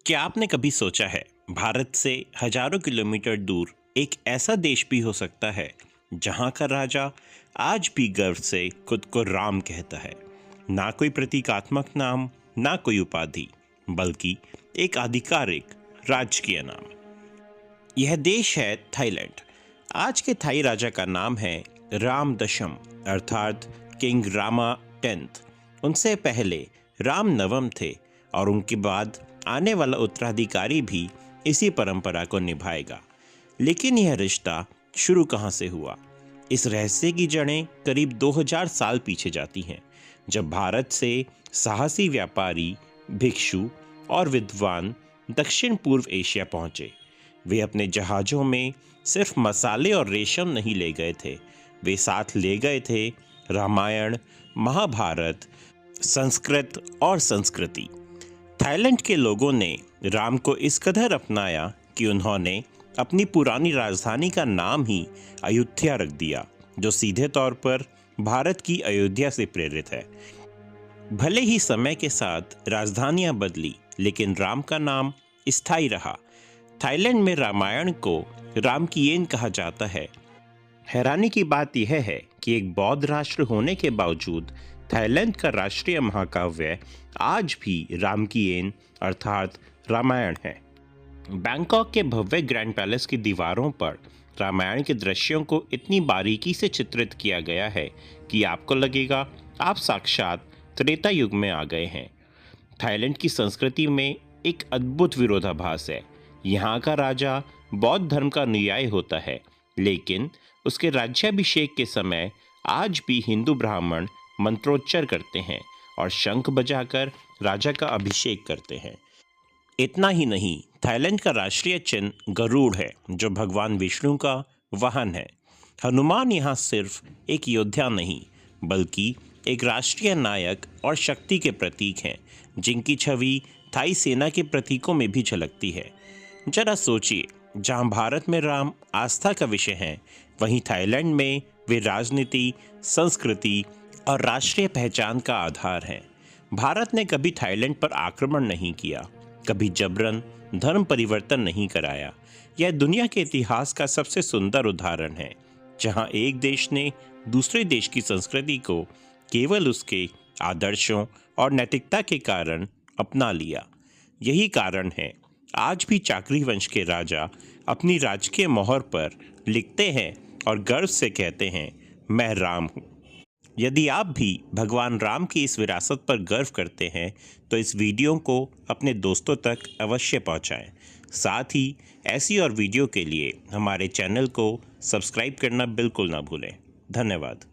क्या आपने कभी सोचा है भारत से हजारों किलोमीटर दूर एक ऐसा देश भी हो सकता है जहां का राजा आज भी गर्व से खुद को राम कहता है। ना कोई प्रतीकात्मक नाम, ना कोई उपाधि, बल्कि एक आधिकारिक राजकीय नाम। यह देश है थाईलैंड। आज के थाई राजा का नाम है राम दशम, अर्थात किंग रामा 10th। उनसे पहले राम नवम थे और उनके बाद आने वाला उत्तराधिकारी भी इसी परंपरा को निभाएगा। लेकिन यह रिश्ता शुरू कहाँ से हुआ? इस रहस्य की जड़ें करीब 2000 साल पीछे जाती हैं, जब भारत से साहसी व्यापारी, भिक्षु और विद्वान दक्षिण पूर्व एशिया पहुंचे। वे अपने जहाज़ों में सिर्फ मसाले और रेशम नहीं ले गए थे, वे साथ ले गए थे रामायण, महाभारत, संस्कृत और संस्कृति। थाईलैंड के लोगों ने राम को इस कदर अपनाया कि उन्होंने अपनी पुरानी राजधानी का नाम ही अयोध्या रख दिया, जो सीधे तौर पर भारत की अयोध्या से प्रेरित है। भले ही समय के साथ राजधानियां बदली, लेकिन राम का नाम स्थायी रहा। थाईलैंड में रामायण को रामकीयन कहा जाता है। हैरानी की बात यह है कि एक बौद्ध राष्ट्र होने के बावजूद थाईलैंड का राष्ट्रीय महाकाव्य आज भी रामकीयन अर्थात रामायण है। बैंकॉक के भव्य ग्रैंड पैलेस की दीवारों पर रामायण के दृश्यों को इतनी बारीकी से चित्रित किया गया है कि आपको लगेगा आप साक्षात त्रेता युग में आ गए हैं। थाईलैंड की संस्कृति में एक अद्भुत विरोधाभास है। यहाँ का राजा बौद्ध धर्म का अनुयायी होता है, लेकिन उसके राज्याभिषेक के समय आज भी हिंदू ब्राह्मण मंत्रोच्चार करते हैं और शंख बजाकर राजा का अभिषेक करते हैं। इतना ही नहीं, थाईलैंड का राष्ट्रीय चिन्ह गरुड़ है, जो भगवान विष्णु का वाहन है। हनुमान यहाँ सिर्फ एक योद्धा नहीं, बल्कि एक राष्ट्रीय नायक और शक्ति के प्रतीक हैं, जिनकी छवि थाई सेना के प्रतीकों में भी झलकती है। जरा सोचिए, जहाँ भारत में राम आस्था का विषय है, वहीं थाईलैंड में वे राजनीति, संस्कृति और राष्ट्रीय पहचान का आधार हैं। भारत ने कभी थाईलैंड पर आक्रमण नहीं किया, कभी जबरन धर्म परिवर्तन नहीं कराया। यह दुनिया के इतिहास का सबसे सुंदर उदाहरण है, जहां एक देश ने दूसरे देश की संस्कृति को केवल उसके आदर्शों और नैतिकता के कारण अपना लिया। यही कारण है आज भी चाकरी वंश के राजा अपनी राजकीय मोहर पर लिखते हैं और गर्व से कहते हैं, मैं राम हूँ। यदि आप भी भगवान राम की इस विरासत पर गर्व करते हैं तो इस वीडियो को अपने दोस्तों तक अवश्य पहुंचाएं। साथ ही ऐसी और वीडियो के लिए हमारे चैनल को सब्सक्राइब करना बिल्कुल ना भूलें। धन्यवाद।